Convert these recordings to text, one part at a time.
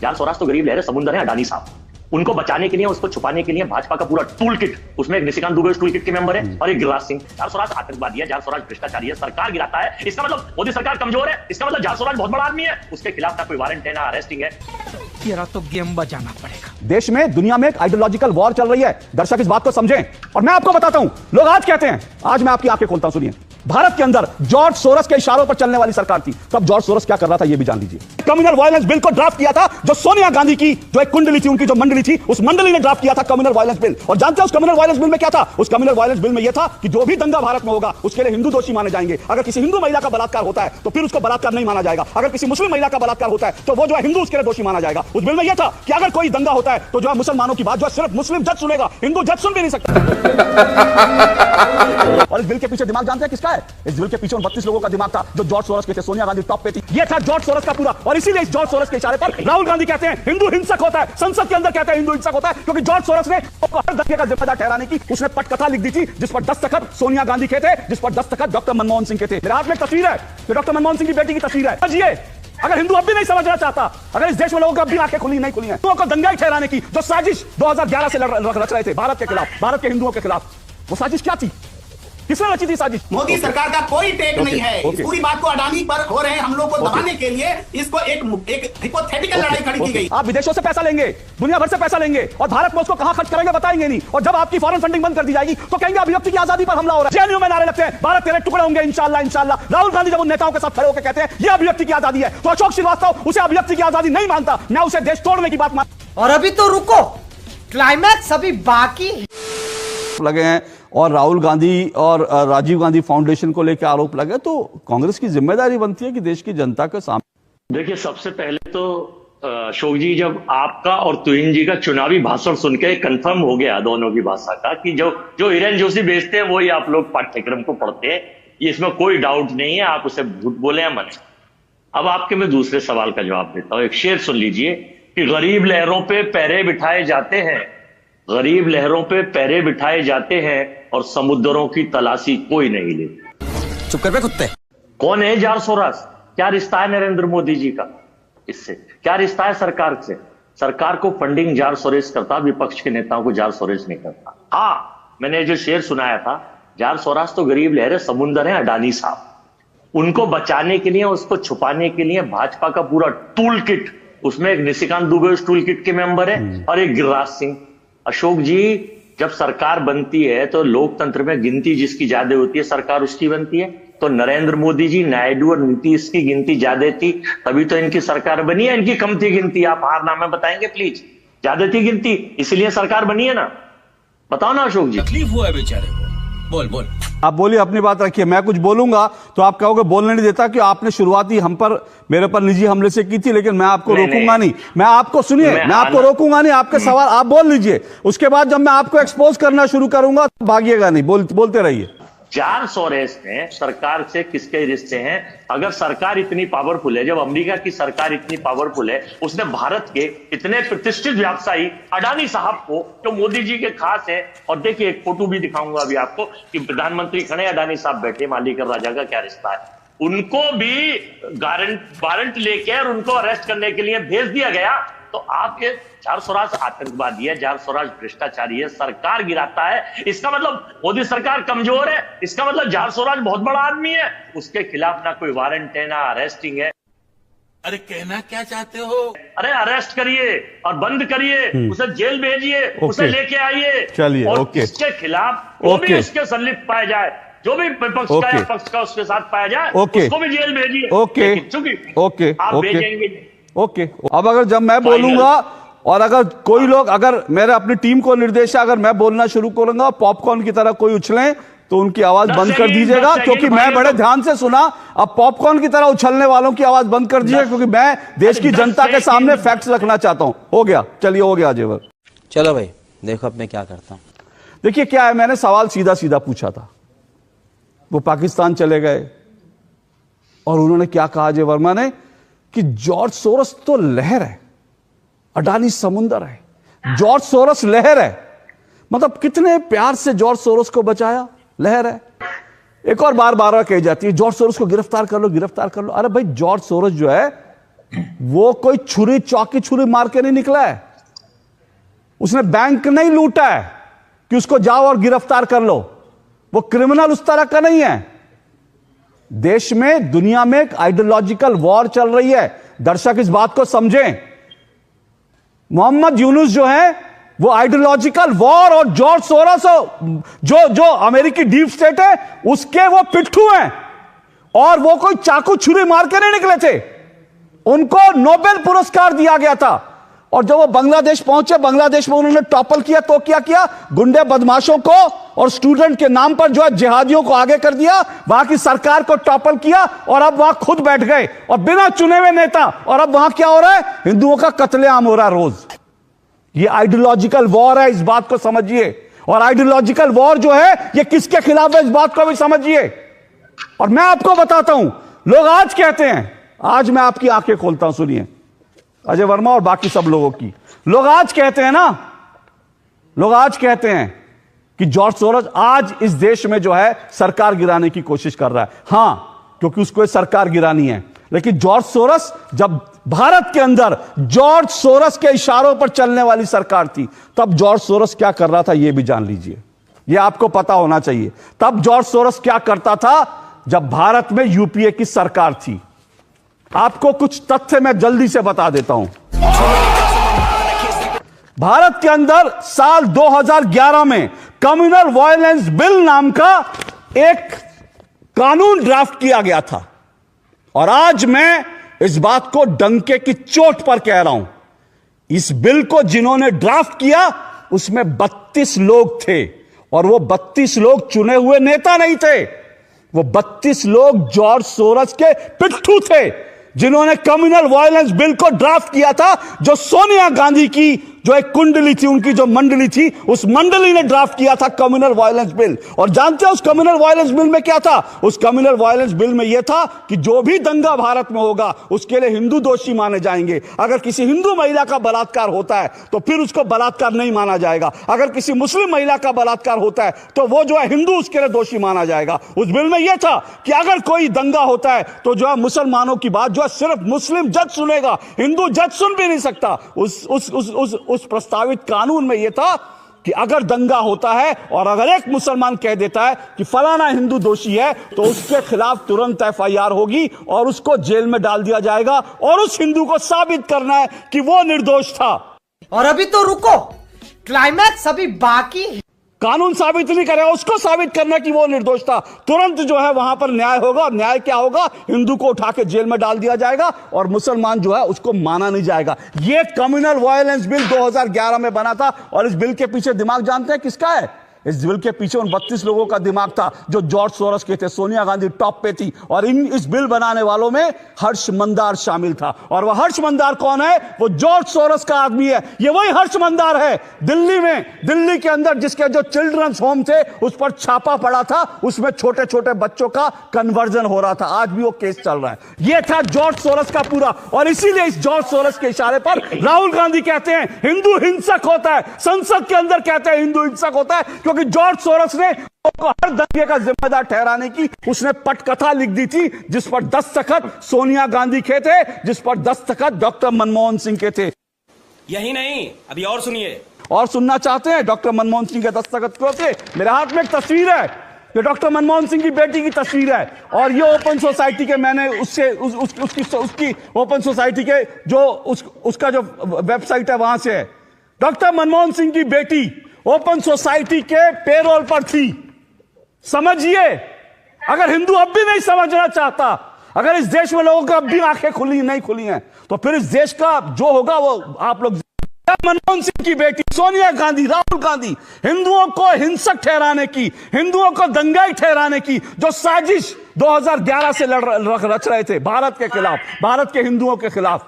George Soros तो गरीब लहरें समुंदर है अडानी साहब, उनको बचाने के लिए, उसको छुपाने के लिए भाजपा का पूरा टूल किट, उसमें एक निशिकांत दुबे टूल किट के मेंबर है और एक गिरिराज सिंह। जॉर्ज सोरोस आतंकवादी है, जॉर्ज सोरोस भ्रष्टाचारी है, सरकार गिराता है, इसका मतलब मोदी सरकार कमजोर है, इसका मतलब जॉर्ज सोरोस बहुत बड़ा आदमी है, उसके खिलाफ ना कोई वारंट है ना अरेस्टिंग है। तेरा तो गेम बजाना पड़ेगा। देश में, दुनिया में एक आइडियोलॉजिकल वॉर चल रही है, दर्शक इस बात को समझें। और मैं आपको बताता हूं, लोग आज कहते हैं, आज मैं आपकी आंखें खोलता हूं, सुनिए। भारत के अंदर जॉर्ज सोरोस के इशारों पर चलने वाली सरकार थी, तब जॉर्ज सोरोस क्या कर रहा था यह भी जान लीजिए। कम्युनल वायलेंस बिल को ड्राफ्ट किया था, जो सोनिया गांधी की जो एक कुंडली थी, उनकी जो मंडली थी, उस मंडली ने ड्राफ्ट किया था कम्युनल वायलेंस बिल। और जानते हैं उस कम्युनल वायलेंस बिल में क्या था? उस कम्युनल वायलेंस बिल में यह था कि जो भी दंगा भारत में होगा उसके लिए हिंदू दोषी माने जाएंगे। अगर किसी हिंदू महिला का बलात्कार होता है तो फिर उसको बलात्कार नहीं माना जाएगा। अगर किसी मुस्लिम महिला का बलात्कार होता है तो वो जो है हिंदू उसके लिए दोषी माना जाएगा। उस बिल में यह था कि अगर कोई दंगा होता है तो जो है मुसलमानों की बात जो है सिर्फ मुस्लिम जज सुनेगा, हिंदू जज सुन भी नहीं सकता। और इस बिल के पीछे दिमाग जानते हैं किसका है? इस बिल के पीछे 32 लोगों का दिमाग था जो जॉर्ज सोरोस के थे, सोनिया गांधी टॉप पे थी। ये था जॉर्ज सोरोस का पूरा। और इसीलिए इस जॉर्ज सोरोस के इशारे पर राहुल गांधी कहते हैं हिंदू हिंसक होता है, संसद के अंदर कहते हैं हिंदू हिंसक होता है, क्योंकि जॉर्ज सोरोस ने हर दंगे का जिम्मेदार ठहराने की उसने पटकथा लिख दी थी, जिस पर दस्तखत सोनिया गांधी के थे, जिस पर दस्तखत डॉक्टर मनमोहन सिंह के थे। मेरे हाथ में तस्वीर है, तो डॉक्टर मनमोहन सिंह की बेटी की तस्वीर है। समझिए, अगर हिंदू अब भी नहीं समझना चाहता, अगर इस देश में लोगों की अब भी आंखें खुली नहीं खुली हैं, तो दंगा ठहराने की जो साजिश 2011 से रच रहे थे भारत के खिलाफ, भारत के हिंदुओं के खिलाफ, वो साजिश क्या थी? किसने रची थी साजिश? मोदी सरकार का कोई टेक नहीं है। इस पूरी बात को अडानी पर हो रहे हैं हम लोग को दबाने के लिए इसको एक हिपोथेटिकल लड़ाई खड़ी की गई। आप विदेशों से पैसा लेंगे, दुनिया भर से पैसा लेंगे और भारत में उसको कहां खर्च करेंगे बताएंगे नहीं। और जब आपकी फॉरेन फंडिंग बंद कर दी जाएगी तो कहेंगे अभिव्यक्ति की आजादी पर हमला हो रहा है। जेएनयू में नारे लगते हैं भारत तेरे टुकड़े होंगे इंशाल्लाह इंशाल्लाह। राहुल गांधी जब उन नेताओं के साथ खड़े होकर कहते हैं ये अभिव्यक्ति की आजादी है, तो अशोक श्रीवास्तव उसे अभिव्यक्ति की आजादी नहीं मानता, मैं उसे देश तोड़ने की बात मानता। और अभी तो रुको, क्लाइमैक्स अभी बाकी लगे हैं और राहुल गांधी और राजीव गांधी फाउंडेशन को लेकर आरोप लगे, तो कांग्रेस की जिम्मेदारी बनती है कि देश की जनता के सामने। देखिए, सबसे पहले तो अशोक जी, जब आपका और तुहिन जी का चुनावी भाषण सुन के कंफर्म हो गया दोनों की भाषा का कि जो हिरेन जोशी बेचते हैं वही आप लोग पाठ्यक्रम को पढ़ते हैं, ये इसमें कोई डाउट नहीं है, आप उसे झूठ बोले या मने। अब आपके मैं दूसरे सवाल का जवाब देता हूं। एक शेर सुन लीजिए कि गरीब लहरों पे पैरे बिठाए जाते हैं, गरीब लहरों पे पैरे बिठाए जाते हैं और समुद्रों की तलाशी कोई नहीं लेता। चुप कर बे कुत्ते। कौन है जॉर्ज सोरोस? क्या रिश्ता है नरेंद्र मोदी जी का इससे? क्या रिश्ता है सरकार से? सरकार को फंडिंग जॉर्ज सोरोस करता, विपक्ष के नेताओं को जॉर्ज सोरोस नहीं करता। हाँ, मैंने जो शेर सुनाया था, जॉर्ज सोरोस तो गरीब लहरें समुंदर है अडानी साहब, उनको बचाने के लिए, उसको छुपाने के लिए भाजपा का पूरा टूल किट, उसमें एक निशिकांत दुबे उस टूल किट के मेंबर है और एक गिरिराज सिंह। अशोक जी, जब सरकार बनती है तो लोकतंत्र में गिनती जिसकी ज्यादा होती है सरकार उसकी बनती है। तो नरेंद्र मोदी जी, नायडू और नीतीश की गिनती ज्यादा थी तभी तो इनकी सरकार बनी है। इनकी कम थी गिनती, आप हार नामे बताएंगे प्लीज? ज्यादा थी गिनती इसलिए सरकार बनी है ना, बताओ ना अशोक जी। तकलीफ हुआ है बेचारे को। बोल आप बोलिए, अपनी बात रखिए। मैं कुछ बोलूंगा तो आप कहोगे बोलने नहीं देता, कि आपने शुरुआती हम पर, मेरे पर निजी हमले से की थी, लेकिन मैं आपको रोकूंगा नहीं। मैं आपको, सुनिए, मैं आपको रोकूंगा नहीं, आपके सवाल आप बोल लीजिए, उसके बाद जब मैं आपको एक्सपोज करना शुरू करूंगा तो भागिएगा नहीं, बोलते रहिए। जॉर्ज सोरोस में सरकार से किसके रिश्ते हैं? अगर सरकार इतनी पावरफुल है, जब अमेरिका की सरकार इतनी पावरफुल है, उसने भारत के इतने प्रतिष्ठित व्यवसायी अडानी साहब को, जो मोदी जी के खास है, और देखिए एक फोटो भी दिखाऊंगा अभी आपको कि प्रधानमंत्री खड़े, अडानी साहब बैठे, मालिक और राजा का क्या रिश्ता है, उनको भी वारंट लेके और उनको अरेस्ट करने के लिए भेज दिया गया। तो आप ये जॉर्ज सोरोस आतंकवादी है, जॉर्ज सोरोस भ्रष्टाचारी है, सरकार गिराता है, इसका मतलब मोदी सरकार कमजोर है, इसका मतलब जॉर्ज सोरोस बहुत बड़ा आदमी है, उसके खिलाफ ना कोई वारंट है ना अरेस्टिंग है। अरे कहना क्या चाहते हो? अरे अरेस्ट करिए और बंद करिए, उसे जेल भेजिए, उसे लेके आइए, चलिए, और इसके खिलाफ जो भी उसके संलिप्त पाया जाए, जो भी विपक्ष का या पक्ष का उसके साथ पाया जाए, उसको भी जेल भेजिए। चूंकि आप भेजेंगे। ओके, अब अगर जब मैं बोलूंगा और अगर कोई लोग, अगर मेरे अपनी टीम को निर्देश है, अगर मैं बोलना शुरू करूंगा पॉपकॉर्न की तरह कोई उछलें तो उनकी आवाज बंद कर दीजिएगा, क्योंकि मैं बड़े ध्यान से सुना। अब पॉपकॉर्न की तरह उछलने वालों की आवाज बंद कर दीजिएगा, क्योंकि मैं देश की जनता के सामने फैक्ट्स रखना चाहता हूं। हो गया, चलिए हो गया जेवर। चलो भाई, देखो अब मैं क्या करता हूं। देखिए क्या है, मैंने सवाल सीधा सीधा पूछा था, वो पाकिस्तान चले गए और उन्होंने क्या कहा अजय वर्मा ने, कि जॉर्ज सोरोस तो लहर है, अडानी समुंदर है। जॉर्ज सोरोस लहर है, मतलब कितने प्यार से जॉर्ज सोरोस को बचाया, लहर है। एक और बार बार कही जाती है जॉर्ज सोरोस को गिरफ्तार कर लो, गिरफ्तार कर लो। अरे भाई, जॉर्ज सोरोस जो है वो कोई छुरी चौकी छुरी मार के नहीं निकला है। उसने बैंक नहीं लूटा है कि उसको जाओ और गिरफ्तार कर लो। वो क्रिमिनल उस तरह का नहीं है। देश में, दुनिया में एक आइडियोलॉजिकल वॉर चल रही है। दर्शक इस बात को समझें। मोहम्मद यूनुस जो है वो आइडियोलॉजिकल वॉर और जॉर्ज सोरोस जो अमेरिकी डीप स्टेट है उसके वो पिट्ठू हैं। और वो कोई चाकू छुरी मार के नहीं निकले थे। उनको नोबेल पुरस्कार दिया गया था। और जब वो बांग्लादेश पहुंचे, बांग्लादेश में उन्होंने टॉपल किया तो क्या किया? गुंडे बदमाशों को और स्टूडेंट के नाम पर जो है जिहादियों को आगे कर दिया। वहां की सरकार को टॉपल किया और अब वहां खुद बैठ गए और बिना चुने हुए नेता। और अब वहां क्या हो रहा है? हिंदुओं का कत्लेआम हो रहा है रोज। ये आइडियोलॉजिकल वॉर है, इस बात को समझिए। और आइडियोलॉजिकल वॉर जो है ये किसके खिलाफ है, इस बात को भी समझिए। और मैं आपको बताता हूं, लोग आज कहते हैं, आज मैं आपकी आंखें खोलता हूं, सुनिए अजय वर्मा और बाकी सब लोगों की। लोग आज कहते हैं ना, लोग आज कहते हैं कि जॉर्ज सोरोस आज इस देश में जो है सरकार गिराने की कोशिश कर रहा है। हां, क्योंकि उसको सरकार गिरानी है। लेकिन जॉर्ज सोरोस, जब भारत के अंदर जॉर्ज सोरोस के इशारों पर चलने वाली सरकार थी, तब जॉर्ज सोरोस क्या कर रहा था यह भी जान लीजिए। यह आपको पता होना चाहिए। तब जॉर्ज सोरोस क्या करता था जब भारत में यूपीए की सरकार थी। आपको कुछ तथ्य मैं जल्दी से बता देता हूं। भारत के अंदर साल 2011 में कम्युनल वायलेंस बिल नाम का एक कानून ड्राफ्ट किया गया था। और आज मैं इस बात को डंके की चोट पर कह रहा हूं, इस बिल को जिन्होंने ड्राफ्ट किया उसमें 32 लोग थे। और वो 32 लोग चुने हुए नेता नहीं थे। वो 32 लोग जॉर्ज सोरोस के पिट्ठू थे, जिन्होंने कम्युनल वायलेंस बिल को ड्राफ्ट किया था। जो सोनिया गांधी की जो एक कुंडली थी, उनकी जो मंडली थी, उस मंडली ने ड्राफ्ट किया था कम्युनल वायलेंस बिल। और जानते हैं उस कम्युनल वायलेंस बिल में क्या था? उस कम्युनल वायलेंस बिल में यह था कि जो भी दंगा भारत में होगा उसके लिए हिंदू दोषी माने जाएंगे। अगर किसी हिंदू महिला का बलात्कार होता है तो फिर उसको बलात्कार नहीं माना जाएगा। अगर किसी मुस्लिम महिला का बलात्कार होता है तो वो जो है हिंदू उसके लिए दोषी माना जाएगा। उस बिल में यह था कि अगर कोई दंगा होता है तो जो है मुसलमानों की बात जो है सिर्फ मुस्लिम जज सुनेगा, हिंदू जज सुन भी नहीं सकता। उस प्रस्तावित कानून में यह था कि अगर दंगा होता है और अगर एक मुसलमान कह देता है कि फलाना हिंदू दोषी है तो उसके खिलाफ तुरंत एफआईआर होगी और उसको जेल में डाल दिया जाएगा। और उस हिंदू को साबित करना है कि वो निर्दोष था। और अभी तो रुको, क्लाइमैक्स अभी बाकी है। कानून साबित नहीं करेगा, उसको साबित करना कि वो निर्दोष था। तुरंत जो है वहां पर न्याय होगा। और न्याय क्या होगा? हिंदू को उठा के जेल में डाल दिया जाएगा और मुसलमान जो है उसको माना नहीं जाएगा। ये कम्युनल वायलेंस बिल 2011 में बना था। और इस बिल के पीछे दिमाग जानते हैं किसका है? इस बिल के पीछे उन 32 लोगों का दिमाग था जो जॉर्ज सोरोस के थे। सोनिया गांधी टॉप पे थी। और इस बिल बनाने वालों में हर्ष मंदार शामिल था। और वह हर्ष मंदार कौन है? वो जॉर्ज सोरोस का आदमी है। ये वही हर्ष मंदार है दिल्ली में, दिल्ली के अंदर जिसके जो चिल्ड्रंस होम थे उस पर छापा पड़ा था। उसमें छोटे छोटे बच्चों का कन्वर्जन हो रहा था। आज भी वो केस चल रहा है। ये था जॉर्ज सोरोस का पूरा। और इसीलिए इस जॉर्ज सोरोस के इशारे पर राहुल गांधी कहते हैं हिंदू हिंसक होता है। संसद के अंदर कहते हैं हिंदू हिंसक होता है, क्योंकि जॉर्ज सोरोस ने को हर दंगे का जिम्मेदार ठहराने की उसने पटकथा लिख दी थी, जिस पर दस्तखत सोनिया गांधी के थे, जिस पर दस्तखत डॉक्टर मनमोहन सिंह के थे। यही नहीं, अभी और सुनिए। और सुनना चाहते हैं डॉक्टर मनमोहन सिंह के दस्तखत क्यों थे? मेरे हाथ में एक तस्वीर है, ये डॉक्टर मनमोहन सिंह की बेटी की तस्वीर है। और ये ओपन सोसाइटी के, मैंने उससे उसकी ओपन सोसाइटी के जो उसका जो वेबसाइट है वहां से है। डॉक्टर मनमोहन सिंह की बेटी ओपन सोसाइटी के पेरोल पर थी। समझिए, अगर हिंदू अब भी नहीं समझना चाहता, अगर इस देश में लोगों की अब भी आंखें खुली नहीं खुली हैं, तो फिर इस देश का जो होगा वो आप लोग। मनमोहन सिंह की बेटी सोनिया गांधी, राहुल गांधी हिंदुओं को हिंसक ठहराने की, हिंदुओं को दंगाई ठहराने की जो साजिश 2011 से रच रहे थे भारत के खिलाफ, भारत के हिंदुओं के खिलाफ,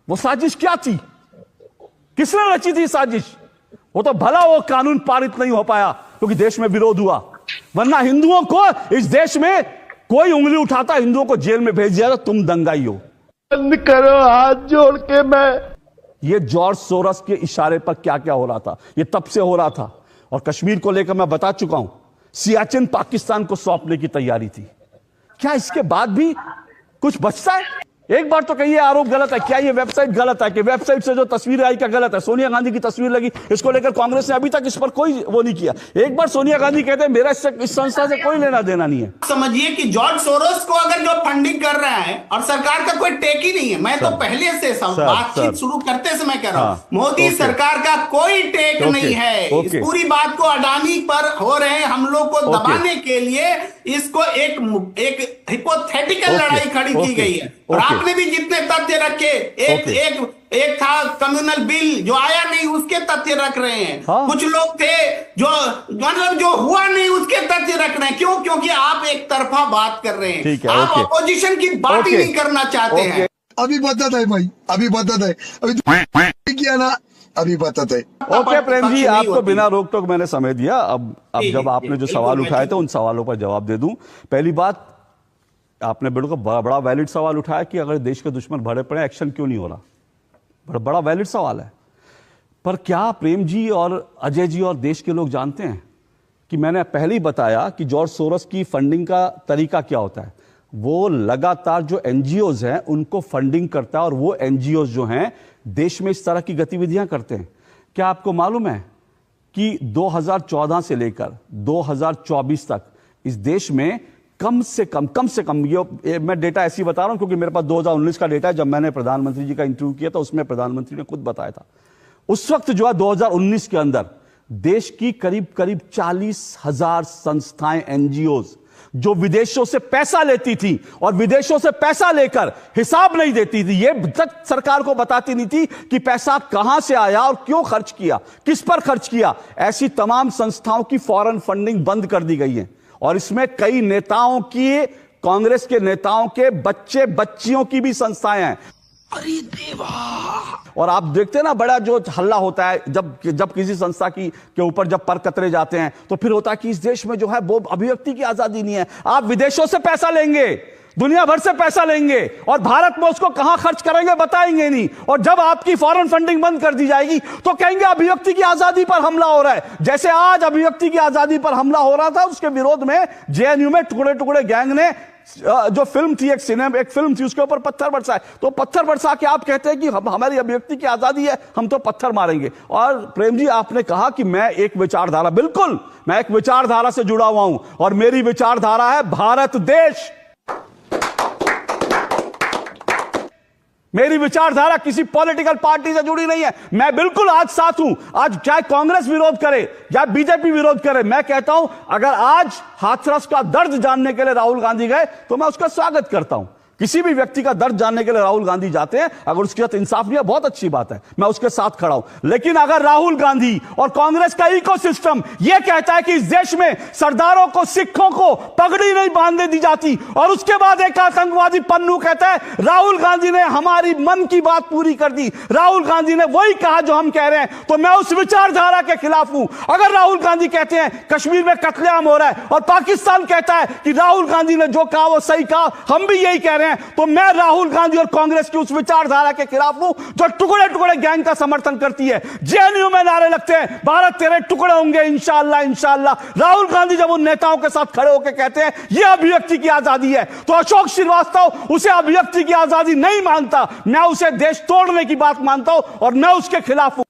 वो साजिश क्या थी? किसने रची थी साजिश? वो तो भला वो कानून पारित नहीं हो पाया क्योंकि देश में विरोध हुआ, वरना हिंदुओं को इस देश में कोई उंगली उठाता हिंदुओं को जेल में भेज दिया तो तुम दंगाई हो। बंद करो हाथ जोड़ के। मैं ये जॉर्ज सोरोस के इशारे पर क्या क्या हो रहा था, ये तब से हो रहा था। और कश्मीर को लेकर मैं बता चुका हूं, सियाचिन पाकिस्तान को सौंपने की तैयारी थी। क्या इसके बाद भी कुछ बचता है? एक बार तो कहिए आरोप गलत है। क्या ये वेबसाइट गलत है कि वेबसाइट से जो तस्वीर आई क्या गलत है? सोनिया गांधी की तस्वीर लगी, इसको लेकर कांग्रेस ने अभी तक इस पर कोई वो नहीं किया। एक बार सोनिया गांधी कहते हैं मेरा इस संस्था से कोई लेना देना नहीं है। समझिए कि जॉर्ज सोरोस को अगर जो फंडिंग कर रहा है और सरकार का कोई टेक ही नहीं है, मैं तो पहले से बातचीत शुरू करते समय कह रहा हूं, मोदी सरकार का कोई टेक नहीं है। इस पूरी बात को अडानी पर हो रहे हमलों को दबाने के लिए इसको एक हिपोथेटिकल लड़ाई खड़ी की गई है। और आपने भी जितने तथ्य रखे, एक था कम्युनल बिल जो आया नहीं उसके तथ्य रख रहे हैं। कुछ लोग थे जो मतलब जो हुआ नहीं उसके तथ्य रख रहे हैं। क्यों? क्योंकि आप एक तरफा बात कर रहे हैं, आप अपोजिशन की बात ही नहीं करना चाहते हैं। अभी बताता है भाई, अभी बताता है, अभी किया ना, अभी बताता है। ओके प्रेम जी, आपको बिना रोक टोक मैंने समय दिया। अब जब आपने जो सवाल उठाए थे उन सवालों पर जवाब दे दूं। पहली बात, आपने बिल्कुल बड़ा वैलिड सवाल उठाया कि अगर देश के दुश्मन भरे पड़े एक्शन क्यों नहीं हो रहा। बड़ा वैलिड सवाल है। पर क्या प्रेम जी और अजय जी और देश के लोग जानते हैं कि मैंने पहले ही बताया कि जॉर्ज सोरोस की फंडिंग का तरीका क्या होता है। वो लगातार जो एनजीओज हैं उनको फंडिंग करता है और वो एनजीओज जो हैं देश में इस तरह की गतिविधियां करते हैं। क्या आपको मालूम है कि 2014 से लेकर 2024 तक इस देश में कम से कम ये मैं डेटा ऐसी बता रहा हूं क्योंकि मेरे पास 2019 का डेटा है। जब मैंने प्रधानमंत्री जी का इंटरव्यू किया था उसमें प्रधानमंत्री ने खुद बताया था। उस वक्त जो है 2019 के अंदर देश की करीब 40,000 संस्थाएं, एनजीओज जो विदेशों से पैसा लेती थी और विदेशों से पैसा लेकर हिसाब नहीं देती थी, ये तक सरकार को बताती नहीं थी कि पैसा कहां से आया और क्यों खर्च किया, किस पर खर्च किया। ऐसी तमाम संस्थाओं की फॉरेन फंडिंग बंद कर दी गई है और इसमें कई नेताओं की, कांग्रेस के नेताओं के बच्चे बच्चियों की भी संस्थाएं हैं। अरे देवा! और आप देखते हैं ना बड़ा जो हल्ला होता है जब किसी संस्था के ऊपर जब पर कतरे जाते हैं तो फिर होता है कि इस देश में जो है वो अभिव्यक्ति की आजादी नहीं है। आप विदेशों से पैसा लेंगे, दुनिया भर से पैसा लेंगे और भारत में उसको कहां खर्च करेंगे बताएंगे नहीं। और जब आपकी फॉरेन फंडिंग बंद कर दी जाएगी तो कहेंगे अभिव्यक्ति की आजादी पर हमला हो रहा है। जैसे आज अभिव्यक्ति की आजादी पर हमला हो रहा था, उसके विरोध में जेएनयू में टुकड़े टुकड़े गैंग ने जो फिल्म थी, एक फिल्म थी, उसके ऊपर पत्थर बरसाए। तो पत्थर बरसा के आप कहते हैं कि हमारी अभिव्यक्ति की आजादी है, हम तो पत्थर मारेंगे। और प्रेम जी, आपने कहा कि मैं एक विचारधारा, बिल्कुल मैं एक विचारधारा से जुड़ा हुआ हूं और मेरी विचारधारा है भारत देश। मेरी विचारधारा किसी पॉलिटिकल पार्टी से जुड़ी नहीं है। मैं बिल्कुल आज साथ हूं। आज चाहे कांग्रेस विरोध करे या बीजेपी विरोध करे, मैं कहता हूं अगर आज हाथरस का दर्द जानने के लिए राहुल गांधी गए तो मैं उसका स्वागत करता हूं। किसी भी व्यक्ति का दर्द जानने के लिए राहुल गांधी जाते हैं, अगर उसके साथ इंसाफ नहीं है, बहुत अच्छी बात है, मैं उसके साथ खड़ा हूं। लेकिन अगर राहुल गांधी और कांग्रेस का इकोसिस्टम यह कहता है कि इस देश में सरदारों को, सिखों को पगड़ी नहीं बांधने दी जाती और उसके बाद एक आतंकवादी पन्नू कहता है राहुल गांधी ने हमारी मन की बात पूरी कर दी, राहुल गांधी ने वही कहा जो हम कह रहे हैं, तो मैं उस विचारधारा के खिलाफ हूं। अगर राहुल गांधी कहते हैं कश्मीर में कत्लेआम हो रहा है और पाकिस्तान कहता है कि राहुल गांधी ने जो कहा वो सही कहा, हम भी यही कह रहे हैं, तो मैं राहुल गांधी और कांग्रेस की उस विचारधारा के खिलाफ हूं जो टुकड़े टुकड़े गैंग का समर्थन करती है। जेएनयू में नारे लगते हैं भारत तेरे टुकड़े होंगे इंशाअल्लाह इंशाअल्लाह। राहुल गांधी जब उन नेताओं के साथ खड़े होकर कहते हैं यह अभिव्यक्ति की आजादी है, तो अशोक श्रीवास्तव उसे अभिव्यक्ति की आजादी नहीं मानता, मैं उसे देश तोड़ने की बात मानता हूं और मैं उसके खिलाफ हूं।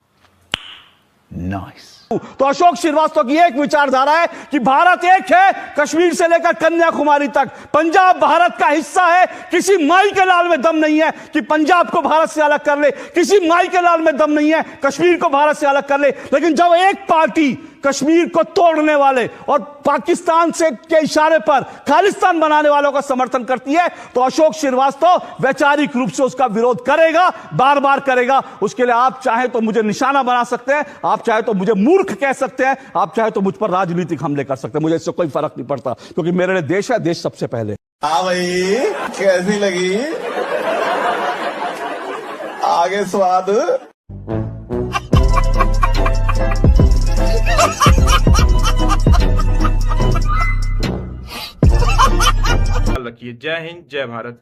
नाइस। तो अशोक श्रीवास्तव की एक विचारधारा है कि भारत एक है, कश्मीर से लेकर कन्याकुमारी तक। पंजाब भारत का हिस्सा है, किसी माई के लाल में दम नहीं है कि पंजाब को भारत से अलग कर ले, किसी माई के लाल में दम नहीं है कश्मीर को भारत से अलग कर ले। लेकिन जब एक पार्टी कश्मीर को तोड़ने वाले और पाकिस्तान से के इशारे पर खालिस्तान बनाने वालों का समर्थन करती है, तो अशोक श्रीवास्तव वैचारिक रूप से उसका विरोध करेगा, बार बार करेगा। उसके लिए आप चाहे तो मुझे निशाना बना सकते हैं, आप चाहे तो मुझे मूर्ख कह सकते हैं, आप चाहे तो मुझ पर राजनीतिक हमले कर सकते हैं, मुझे इससे कोई फर्क नहीं पड़ता, क्योंकि मेरे लिए देश है, देश सबसे पहले। हाँ भाई, कैसी लगी आगे स्वाद? रखिए। जय हिंद, जय भारत।